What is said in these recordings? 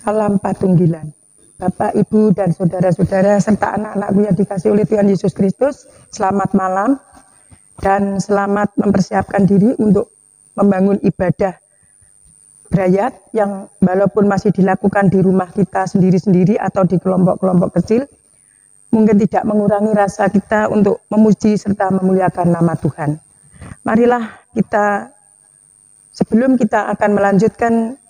Salam Patunggilan. Bapak, Ibu, dan saudara-saudara serta anak-anakku yang dikasihi oleh Tuhan Yesus Kristus, selamat malam dan selamat mempersiapkan diri untuk membangun ibadah berayat yang walaupun masih dilakukan di rumah kita sendiri-sendiri atau di kelompok-kelompok kecil, mungkin tidak mengurangi rasa kita untuk memuji serta memuliakan nama Tuhan. Marilah kita, sebelum kita akan melanjutkan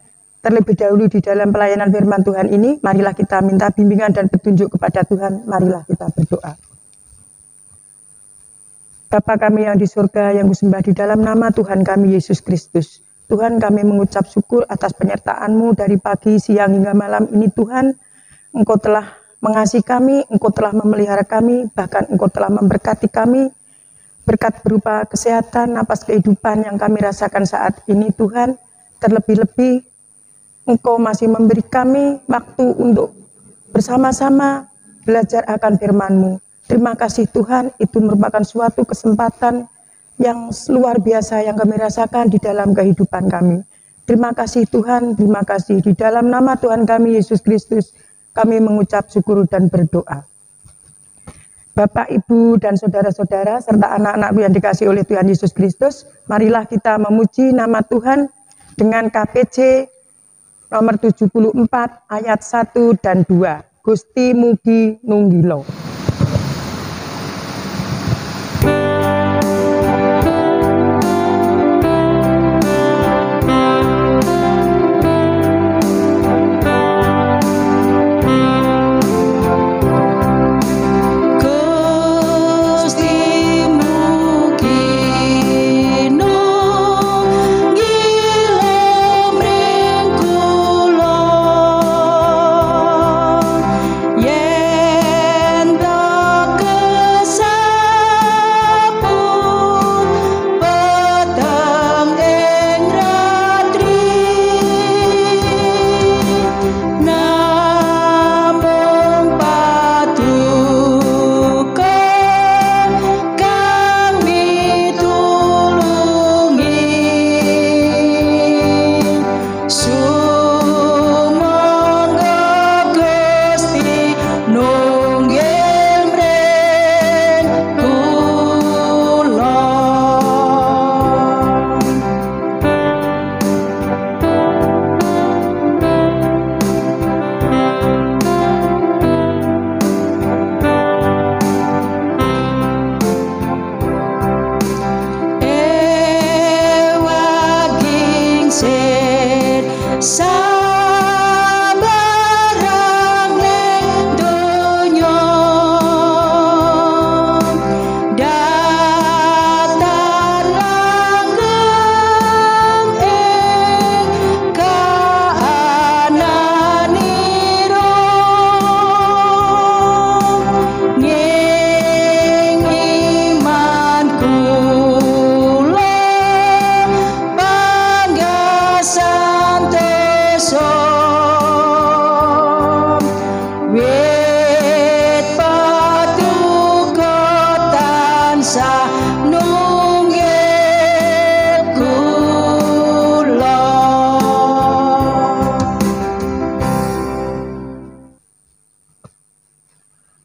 terlebih dahulu di dalam pelayanan firman Tuhan ini, marilah kita minta bimbingan dan petunjuk kepada Tuhan. Marilah kita berdoa. Bapa kami yang di surga, yang kusembah di dalam nama Tuhan kami Yesus Kristus. Tuhan, kami mengucap syukur atas penyertaan-Mu dari pagi, siang, hingga malam ini. Tuhan, Engkau telah mengasihi kami, Engkau telah memelihara kami, bahkan Engkau telah memberkati kami, berkat berupa kesehatan, napas kehidupan yang kami rasakan saat ini. Tuhan, terlebih-lebih Engkau masih memberi kami waktu untuk bersama-sama belajar akan firman-Mu. Terima kasih Tuhan, itu merupakan suatu kesempatan yang luar biasa yang kami rasakan di dalam kehidupan kami. Terima kasih Tuhan, terima kasih. Di dalam nama Tuhan kami Yesus Kristus, kami mengucap syukur dan berdoa. Bapak, Ibu, dan saudara-saudara, serta anak-anakku yang dikasihi oleh Tuhan Yesus Kristus, marilah kita memuji nama Tuhan dengan KPJ nomor 74 ayat 1 dan 2. Gusti mugi nunggilo.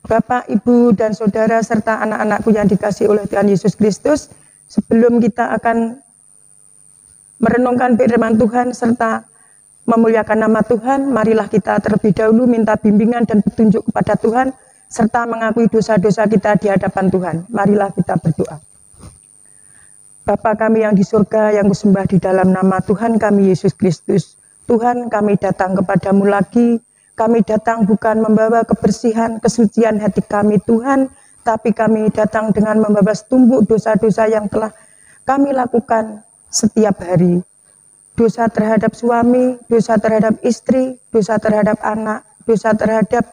Bapak, Ibu, dan saudara serta anak-anakku yang dikasihi oleh Tuhan Yesus Kristus, sebelum kita akan merenungkan firman Tuhan serta memuliakan nama Tuhan, marilah kita terlebih dahulu minta bimbingan dan petunjuk kepada Tuhan serta mengakui dosa-dosa kita di hadapan Tuhan. Marilah kita berdoa. Bapa kami yang di surga, yang kusembah di dalam nama Tuhan kami Yesus Kristus. Tuhan, kami datang kepadamu lagi. Kami datang bukan membawa kebersihan, kesucian hati kami Tuhan, tapi kami datang dengan membawa setumpuk dosa-dosa yang telah kami lakukan setiap hari. Dosa terhadap suami, dosa terhadap istri, dosa terhadap anak, dosa terhadap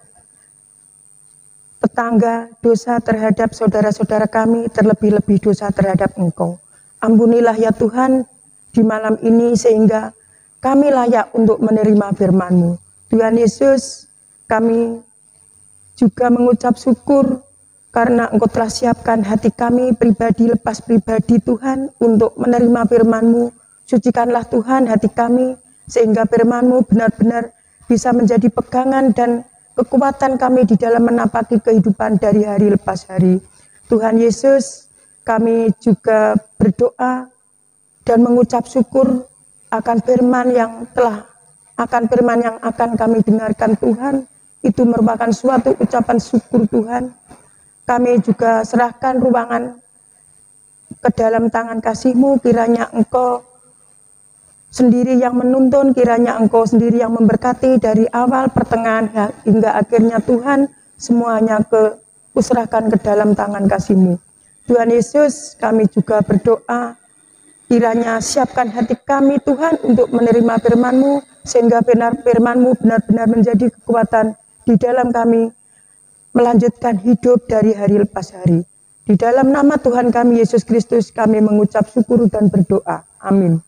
tetangga, dosa terhadap saudara-saudara kami, terlebih-lebih dosa terhadap Engkau. Ampunilah ya Tuhan di malam ini sehingga kami layak untuk menerima firman-Mu. Tuhan Yesus, kami juga mengucap syukur karena Engkau telah siapkan hati kami pribadi lepas pribadi Tuhan untuk menerima firman-Mu. Sucikanlah Tuhan hati kami sehingga firman-Mu benar-benar bisa menjadi pegangan dan kekuatan kami di dalam menapaki kehidupan dari hari lepas hari. Tuhan Yesus, kami juga berdoa dan mengucap syukur akan firman yang akan kami dengarkan Tuhan. Itu merupakan suatu ucapan syukur Tuhan. Kami juga serahkan ruangan ke dalam tangan kasih-Mu, kiranya Engkau sendiri yang menuntun, kiranya Engkau sendiri yang memberkati dari awal, pertengahan, hingga akhirnya Tuhan, semuanya kuserahkan ke dalam tangan kasih-Mu. Tuhan Yesus, kami juga berdoa, kiranya siapkan hati kami Tuhan untuk menerima firman-Mu, sehingga firman-Mu benar-benar menjadi kekuatan di dalam kami, melanjutkan hidup dari hari lepas hari. Di dalam nama Tuhan kami Yesus Kristus kami mengucap syukur dan berdoa. Amin.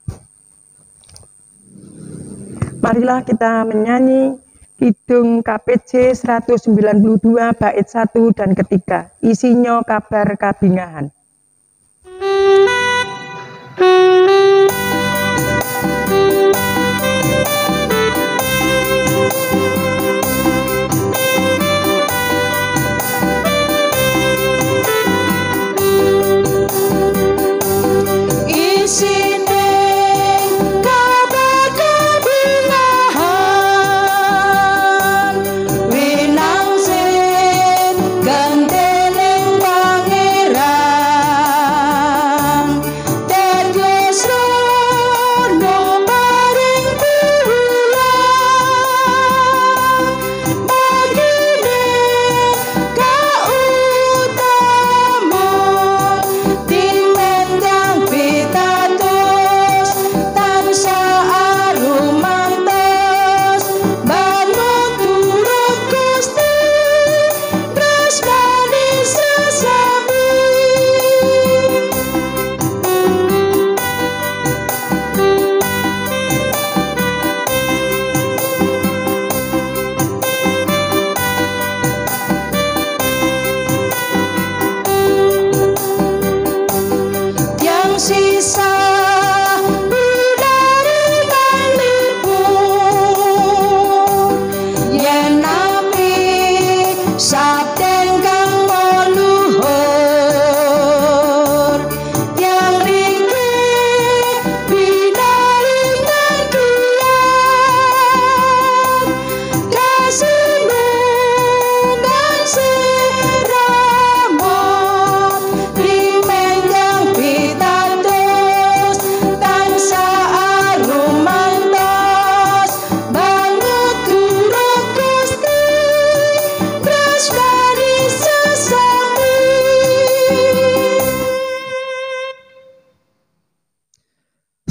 Marilah kita menyanyi Kidung KPJ 192 bait 1 dan ketiga. Isinya kabar kabingahan.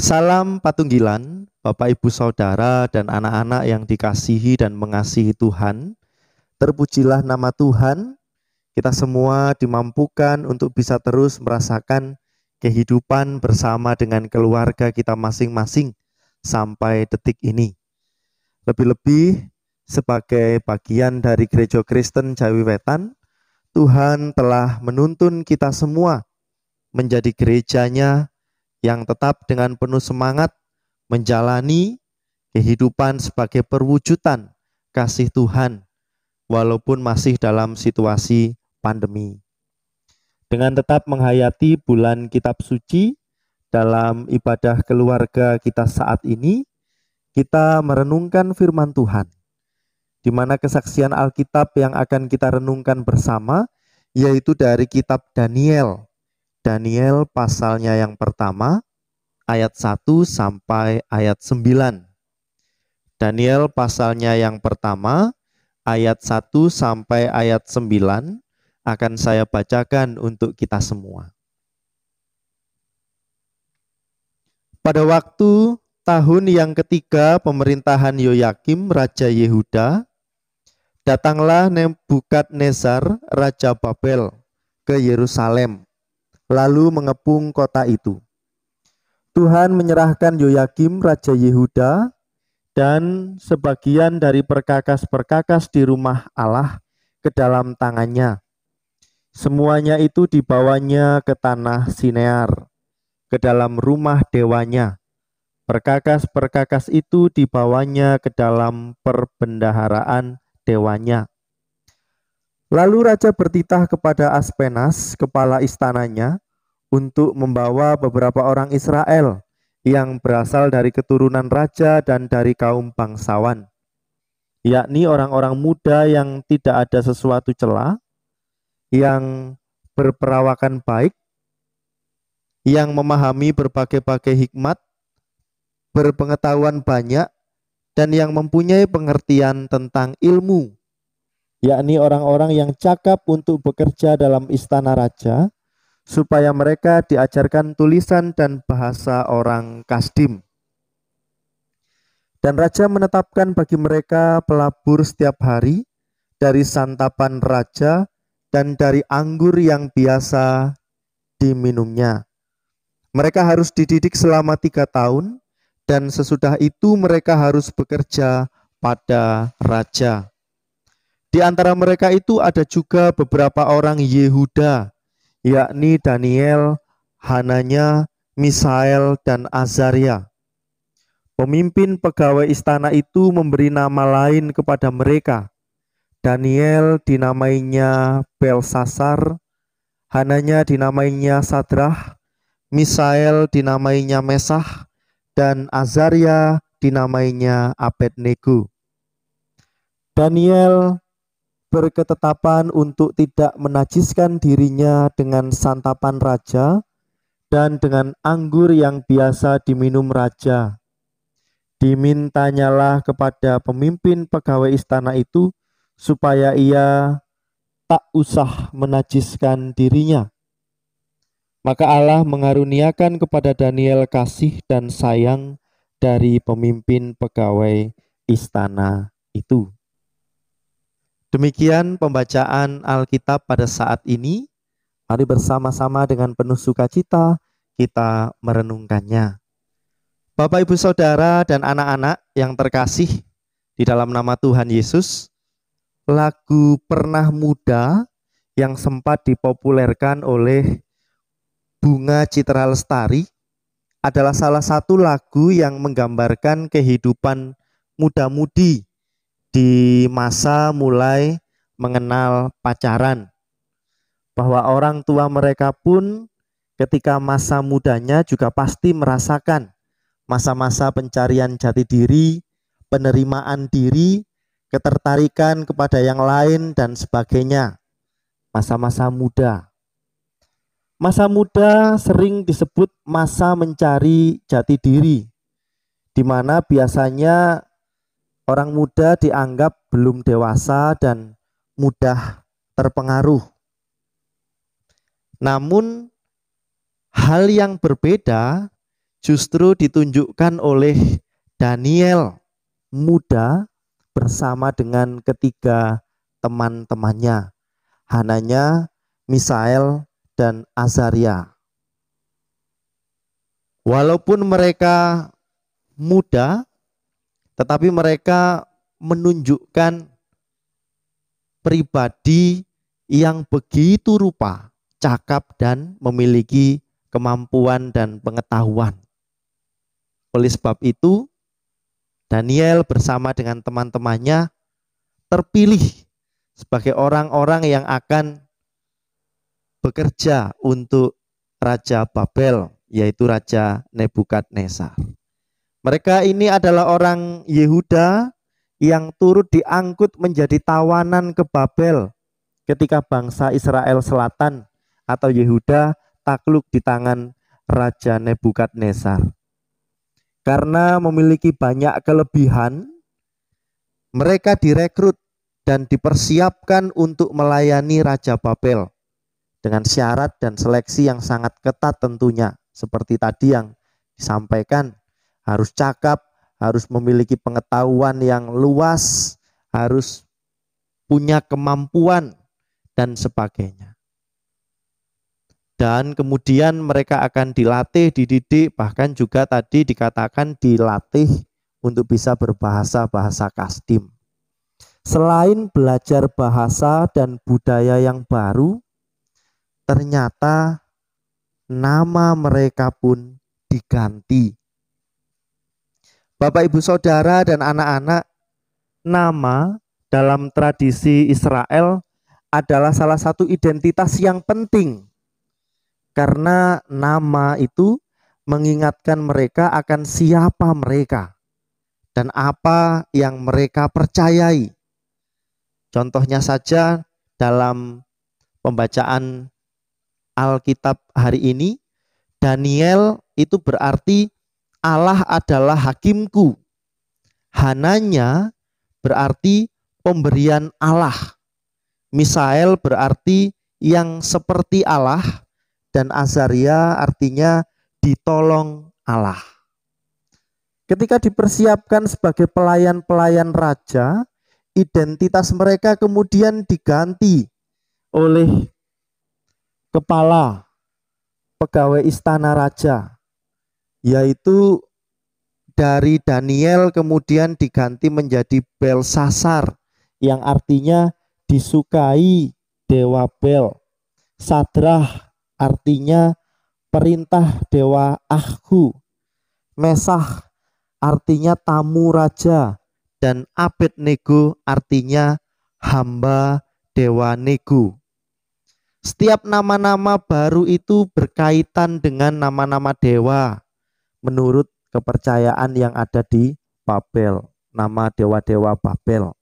Salam Patunggilan, Bapak Ibu Saudara dan anak-anak yang dikasihi dan mengasihi Tuhan. Terpujilah nama Tuhan, kita semua dimampukan untuk bisa terus merasakan kehidupan bersama dengan keluarga kita masing-masing sampai detik ini. Lebih-lebih sebagai bagian dari Gereja Kristen Jawi Wetan, Tuhan telah menuntun kita semua menjadi gerejanya yang tetap dengan penuh semangat menjalani kehidupan sebagai perwujudan kasih Tuhan walaupun masih dalam situasi pandemi. Dengan tetap menghayati bulan kitab suci dalam ibadah keluarga kita saat ini, kita merenungkan firman Tuhan, di mana kesaksian Alkitab yang akan kita renungkan bersama yaitu dari kitab Daniel. Daniel pasalnya yang pertama, ayat 1 sampai ayat 9. Daniel pasalnya yang pertama, ayat 1 sampai ayat 9 akan saya bacakan untuk kita semua. Pada waktu tahun yang ketiga pemerintahan Yoyakim, Raja Yehuda, datanglah Nebukadnezar, Raja Babel, ke Yerusalem, lalu mengepung kota itu. Tuhan menyerahkan Yoyakim, Raja Yehuda, dan sebagian dari perkakas-perkakas di rumah Allah ke dalam tangannya. Semuanya itu dibawanya ke tanah Sinear, ke dalam rumah dewanya, Perkakas-perkakas itu dibawanya ke dalam perbendaharaan dewanya. Lalu raja bertitah kepada Aspenas, kepala istananya, untuk membawa beberapa orang Israel yang berasal dari keturunan raja dan dari kaum bangsawan, yakni orang-orang muda yang tidak ada sesuatu cela, yang berperawakan baik, yang memahami berbagai-bagai hikmat, berpengetahuan banyak, dan yang mempunyai pengertian tentang ilmu, yakni orang-orang yang cakap untuk bekerja dalam istana raja, supaya mereka diajarkan tulisan dan bahasa orang Kasdim. Dan raja menetapkan bagi mereka pelabur setiap hari dari santapan raja dan dari anggur yang biasa diminumnya. Mereka harus dididik selama 3 tahun, dan sesudah itu mereka harus bekerja pada raja. Di antara mereka itu ada juga beberapa orang Yehuda, yakni Daniel, Hananya, Misael, dan Azaria. Pemimpin pegawai istana itu memberi nama lain kepada mereka. Daniel dinamainya Belsasar, Hananya dinamainya Sadrah, Misael dinamainya Mesah, dan Azaria dinamainya Abednego. Daniel berketetapan untuk tidak menajiskan dirinya dengan santapan raja dan dengan anggur yang biasa diminum raja. Dimintanyalah kepada pemimpin pegawai istana itu supaya ia tak usah menajiskan dirinya. Maka Allah mengaruniakan kepada Daniel kasih dan sayang dari pemimpin pegawai istana itu. Demikian pembacaan Alkitab pada saat ini. Mari bersama-sama dengan penuh sukacita kita merenungkannya. Bapak, Ibu, Saudara, dan anak-anak yang terkasih di dalam nama Tuhan Yesus, lagu Pernah Muda yang sempat dipopulerkan oleh Bunga Citra Lestari adalah salah satu lagu yang menggambarkan kehidupan muda-mudi di masa mulai mengenal pacaran. Bahwa orang tua mereka pun ketika masa mudanya juga pasti merasakan masa-masa pencarian jati diri, penerimaan diri, ketertarikan kepada yang lain, dan sebagainya. Masa-masa muda. Masa muda sering disebut masa mencari jati diri, di mana biasanya orang muda dianggap belum dewasa dan mudah terpengaruh. Namun hal yang berbeda justru ditunjukkan oleh Daniel muda bersama dengan ketiga teman-temannya, Hananya, Misael, dan Azaria. Walaupun mereka muda, tetapi mereka menunjukkan pribadi yang begitu rupa, cakap, dan memiliki kemampuan dan pengetahuan. Oleh sebab itu, Daniel bersama dengan teman-temannya terpilih sebagai orang-orang yang akan bekerja untuk Raja Babel, yaitu Raja Nebukadnezar. Mereka ini adalah orang Yehuda yang turut diangkut menjadi tawanan ke Babel ketika bangsa Israel Selatan atau Yehuda takluk di tangan Raja Nebukadnezar. Karena memiliki banyak kelebihan, mereka direkrut dan dipersiapkan untuk melayani Raja Babel dengan syarat dan seleksi yang sangat ketat tentunya. Seperti tadi yang disampaikan, harus cakap, harus memiliki pengetahuan yang luas, harus punya kemampuan, dan sebagainya. Dan kemudian mereka akan dilatih, dididik, bahkan juga tadi dikatakan dilatih untuk bisa berbahasa-bahasa Kasdim. Selain belajar bahasa dan budaya yang baru, ternyata nama mereka pun diganti. Bapak, Ibu, Saudara, dan anak-anak, nama dalam tradisi Israel adalah salah satu identitas yang penting karena nama itu mengingatkan mereka akan siapa mereka dan apa yang mereka percayai. Contohnya saja dalam pembacaan Alkitab hari ini, Daniel itu berarti Allah adalah hakimku. Hananya berarti pemberian Allah. Misael berarti yang seperti Allah, dan Azaria artinya ditolong Allah. Ketika dipersiapkan sebagai pelayan-pelayan raja, identitas mereka kemudian diganti oleh kepala pegawai istana raja, yaitu dari Daniel kemudian diganti menjadi Belsasar, yang artinya disukai dewa Bel. Sadrah artinya perintah dewa Ahhu. Mesah artinya tamu raja, dan Abednego artinya hamba dewa Nego. Setiap nama-nama baru itu berkaitan dengan nama-nama dewa menurut kepercayaan yang ada di Babel, nama dewa-dewa Babel.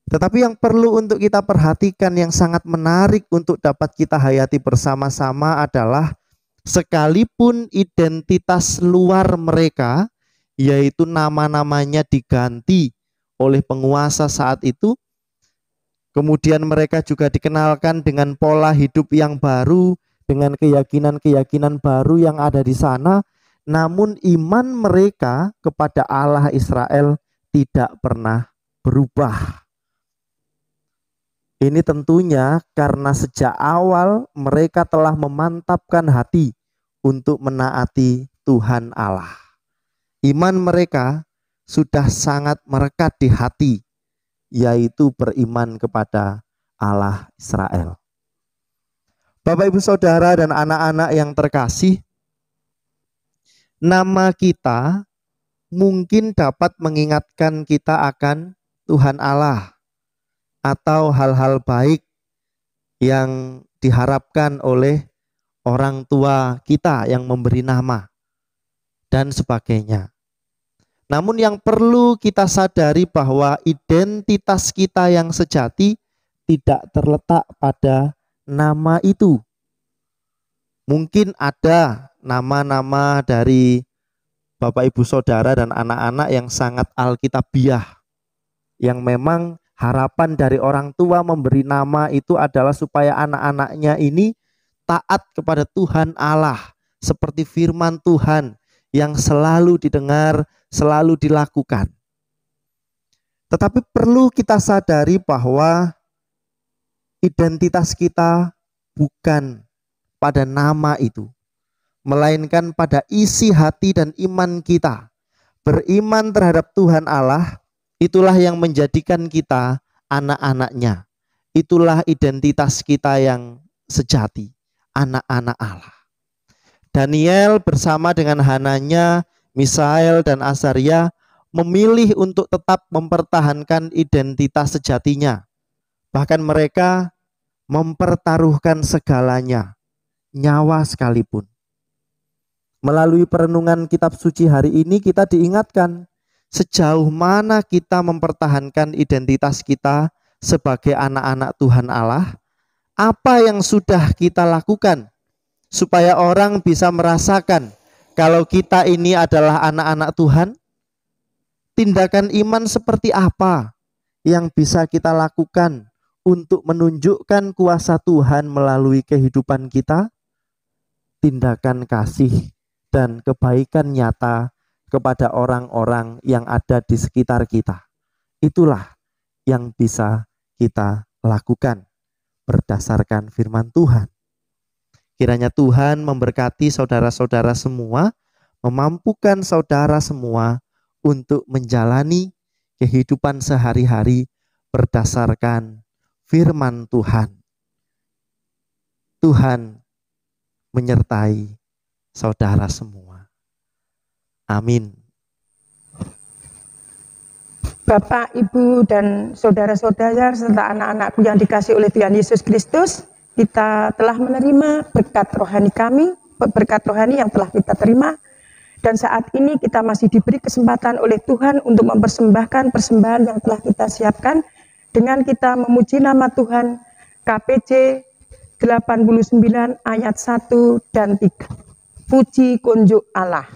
Tetapi yang perlu untuk kita perhatikan, yang sangat menarik untuk dapat kita hayati bersama-sama adalah sekalipun identitas luar mereka, yaitu nama-namanya diganti oleh penguasa saat itu, kemudian mereka juga dikenalkan dengan pola hidup yang baru, dengan keyakinan-keyakinan baru yang ada di sana, namun iman mereka kepada Allah Israel tidak pernah berubah. Ini tentunya karena sejak awal mereka telah memantapkan hati untuk menaati Tuhan Allah. Iman mereka sudah sangat merekat di hati, yaitu beriman kepada Allah Israel. Bapak, Ibu, Saudara, dan anak-anak yang terkasih, nama kita mungkin dapat mengingatkan kita akan Tuhan Allah atau hal-hal baik yang diharapkan oleh orang tua kita yang memberi nama dan sebagainya. Namun yang perlu kita sadari bahwa identitas kita yang sejati tidak terletak pada nama itu. Mungkin ada nama-nama dari Bapak, Ibu, Saudara, dan anak-anak yang sangat alkitabiah, yang memang harapan dari orang tua memberi nama itu adalah supaya anak-anaknya ini taat kepada Tuhan Allah, seperti firman Tuhan yang selalu didengar, selalu dilakukan. Tetapi perlu kita sadari bahwa identitas kita bukan pada nama itu, melainkan pada isi hati dan iman kita. Beriman terhadap Tuhan Allah, itulah yang menjadikan kita anak-anaknya. Itulah identitas kita yang sejati, anak-anak Allah. Daniel bersama dengan Hananya, Misael, dan Azaria memilih untuk tetap mempertahankan identitas sejatinya. Bahkan mereka mempertaruhkan segalanya, nyawa sekalipun. Melalui perenungan kitab suci hari ini kita diingatkan sejauh mana kita mempertahankan identitas kita sebagai anak-anak Tuhan Allah. Apa yang sudah kita lakukan supaya orang bisa merasakan kalau kita ini adalah anak-anak Tuhan? Tindakan iman seperti apa yang bisa kita lakukan untuk menunjukkan kuasa Tuhan melalui kehidupan kita? Tindakan kasih dan kebaikan nyata kepada orang-orang yang ada di sekitar kita. Itulah yang bisa kita lakukan berdasarkan firman Tuhan. Kiranya Tuhan memberkati saudara-saudara semua, memampukan saudara semua untuk menjalani kehidupan sehari-hari berdasarkan firman Tuhan. Tuhan menyertai saudara semua. Amin. Bapak, Ibu, dan saudara-saudara serta anak-anakku yang dikasihi oleh Tuhan Yesus Kristus, kita telah menerima berkat rohani yang telah kita terima, dan saat ini kita masih diberi kesempatan oleh Tuhan untuk mempersembahkan persembahan yang telah kita siapkan dengan kita memuji nama Tuhan. KPJ 89 ayat 1 dan 3. Puji kunjuk Allah.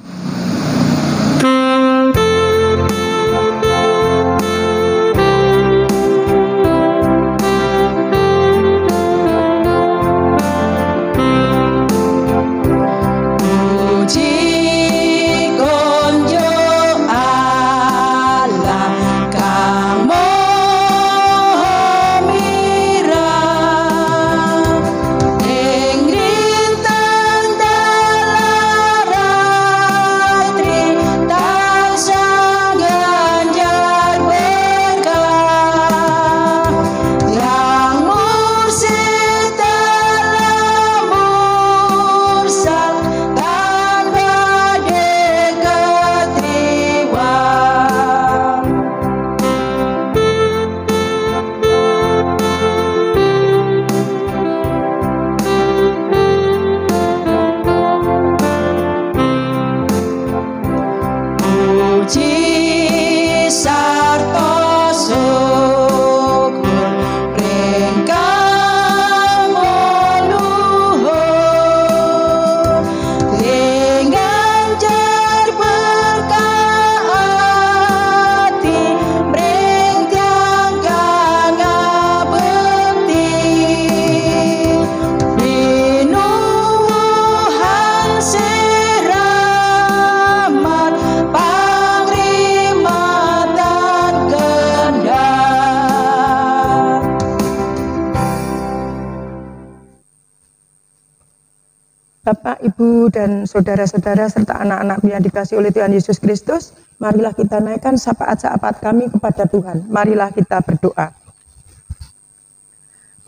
Bapak, Ibu, dan saudara-saudara serta anak-anakku yang dikasihi oleh Tuhan Yesus Kristus, marilah kita naikkan syafaat-syafaat kami kepada Tuhan. Marilah kita berdoa.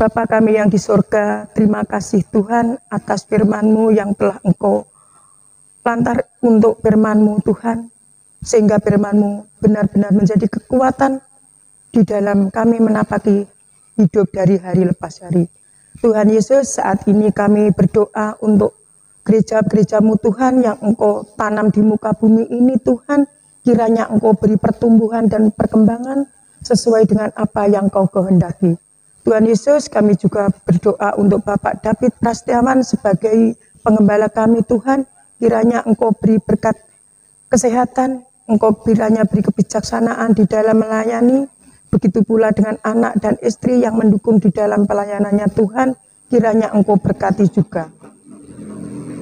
Bapa kami yang di surga, terima kasih Tuhan atas firman-Mu yang telah Engkau lantar untuk firman-Mu Tuhan, sehingga firman-Mu benar-benar menjadi kekuatan di dalam kami menapaki hidup dari hari lepas hari. Tuhan Yesus, saat ini kami berdoa untuk gereja-gereja-Mu Tuhan yang Engkau tanam di muka bumi ini Tuhan, kiranya Engkau beri pertumbuhan dan perkembangan sesuai dengan apa yang Kau kehendaki. Tuhan Yesus, kami juga berdoa untuk Bapak David Prastiawan sebagai pengembala kami Tuhan, kiranya Engkau beri berkat kesehatan, Engkau kiranya beri kebijaksanaan di dalam melayani, begitu pula dengan anak dan istri yang mendukung di dalam pelayanannya Tuhan, kiranya Engkau berkati juga.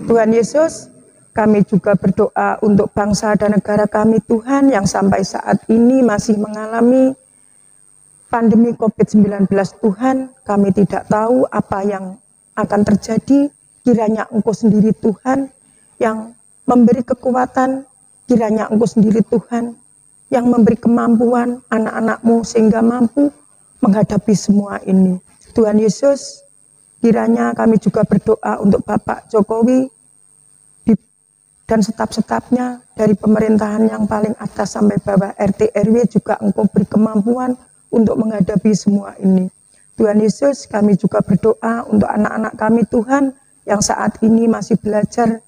Tuhan Yesus, kami juga berdoa untuk bangsa dan negara kami Tuhan yang sampai saat ini masih mengalami pandemi COVID-19 Tuhan. Kami tidak tahu apa yang akan terjadi, kiranya Engkau sendiri Tuhan yang memberi kekuatan, kiranya Engkau sendiri Tuhan yang memberi kemampuan anak-anak-Mu sehingga mampu menghadapi semua ini. Tuhan Yesus, kiranya kami juga berdoa untuk Bapak Jokowi dan staf-stafnya dari pemerintahan yang paling atas sampai bawah RT RW juga Engkau beri kemampuan untuk menghadapi semua ini. Tuhan Yesus, kami juga berdoa untuk anak-anak kami Tuhan yang saat ini masih belajar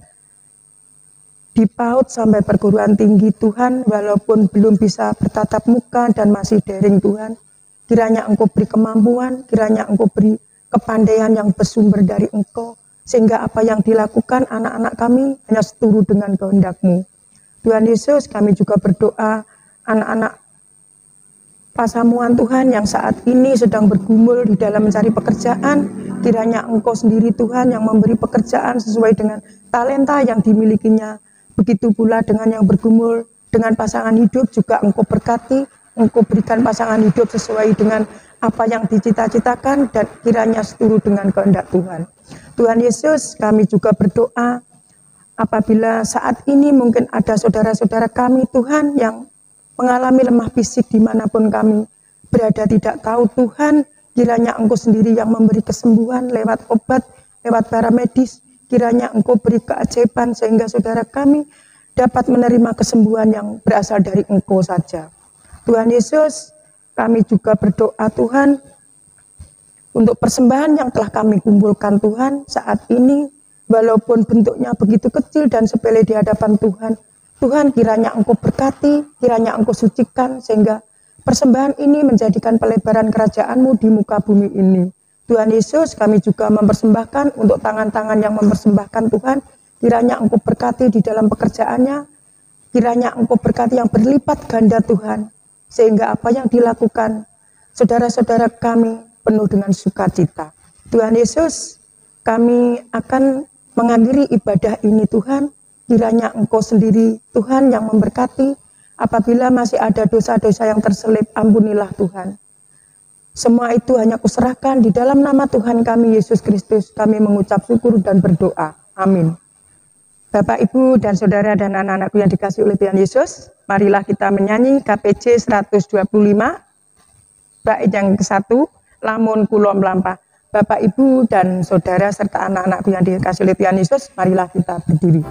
di PAUD sampai perguruan tinggi Tuhan, walaupun belum bisa bertatap muka dan masih daring Tuhan. Kiranya Engkau beri kemampuan, kiranya Engkau beri kepandaian yang bersumber dari Engkau, sehingga apa yang dilakukan anak-anak kami hanya seturut dengan kehendak-Mu. Tuhan Yesus, kami juga berdoa anak-anak Pasamuan Tuhan yang saat ini sedang bergumul di dalam mencari pekerjaan, kiranya Engkau sendiri Tuhan yang memberi pekerjaan sesuai dengan talenta yang dimilikinya. Begitu pula dengan yang bergumul dengan pasangan hidup juga Engkau berkati, Engkau berikan pasangan hidup sesuai dengan apa yang dicita-citakan dan kiranya seturut dengan kehendak Tuhan. Tuhan Yesus, kami juga berdoa apabila saat ini mungkin ada saudara-saudara kami Tuhan yang mengalami lemah fisik dimanapun kami berada, tidak tahu Tuhan, kiranya Engkau sendiri yang memberi kesembuhan lewat obat, lewat para medis, kiranya Engkau beri keajaiban sehingga saudara kami dapat menerima kesembuhan yang berasal dari Engkau saja. Tuhan Yesus, kami juga berdoa Tuhan, untuk persembahan yang telah kami kumpulkan Tuhan saat ini, walaupun bentuknya begitu kecil dan sepele di hadapan Tuhan, Tuhan kiranya Engkau berkati, kiranya Engkau sucikan, sehingga persembahan ini menjadikan pelebaran kerajaan-Mu di muka bumi ini. Tuhan Yesus, kami juga mempersembahkan untuk tangan-tangan yang mempersembahkan Tuhan, kiranya Engkau berkati di dalam pekerjaannya, kiranya Engkau berkati yang berlipat ganda Tuhan, sehingga apa yang dilakukan saudara-saudara kami penuh dengan sukacita. Tuhan Yesus, kami akan mengakhiri ibadah ini Tuhan, kiranya Engkau sendiri Tuhan yang memberkati, apabila masih ada dosa-dosa yang terselip, ampunilah Tuhan. Semua itu hanya kuserahkan di dalam nama Tuhan kami Yesus Kristus, kami mengucap syukur dan berdoa. Amin. Bapak, Ibu, dan Saudara dan anak-anakku yang dikasihi oleh Tuhan Yesus, marilah kita menyanyi KPJ 125, bait yang ke-1, Lamun Kula Mlampah. Bapak, Ibu, dan Saudara serta anak-anakku yang dikasihi oleh Tuhan Yesus, marilah kita berdiri.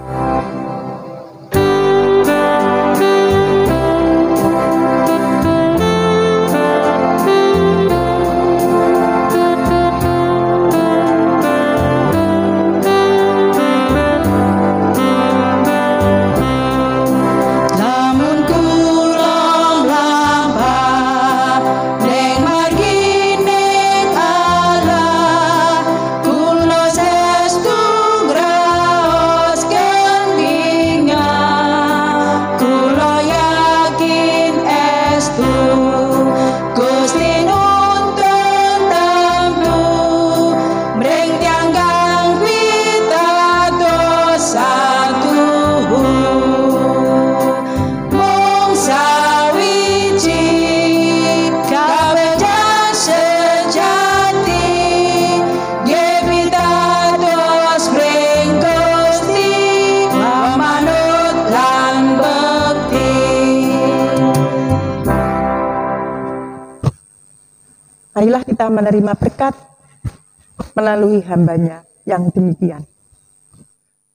Marilah kita menerima berkat melalui hambanya yang demikian.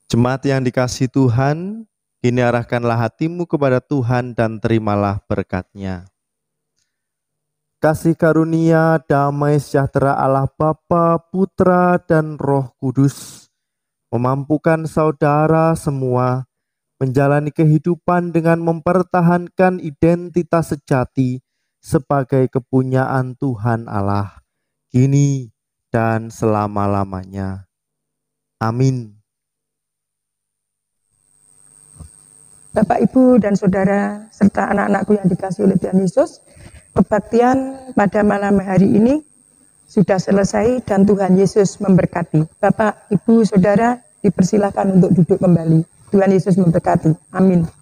Jemaat yang dikasihi Tuhan, kini arahkanlah hatimu kepada Tuhan dan terimalah berkat-Nya. Kasih karunia, damai sejahtera Allah Bapa, Putra, dan Roh Kudus memampukan saudara semua menjalani kehidupan dengan mempertahankan identitas sejati sebagai kepunyaan Tuhan Allah, kini dan selama-lamanya. Amin. Bapak, Ibu, dan Saudara, serta anak-anakku yang dikasihi oleh Tuhan Yesus, kebaktian pada malam hari ini sudah selesai dan Tuhan Yesus memberkati. Bapak, Ibu, Saudara, dipersilakan untuk duduk kembali. Tuhan Yesus memberkati. Amin.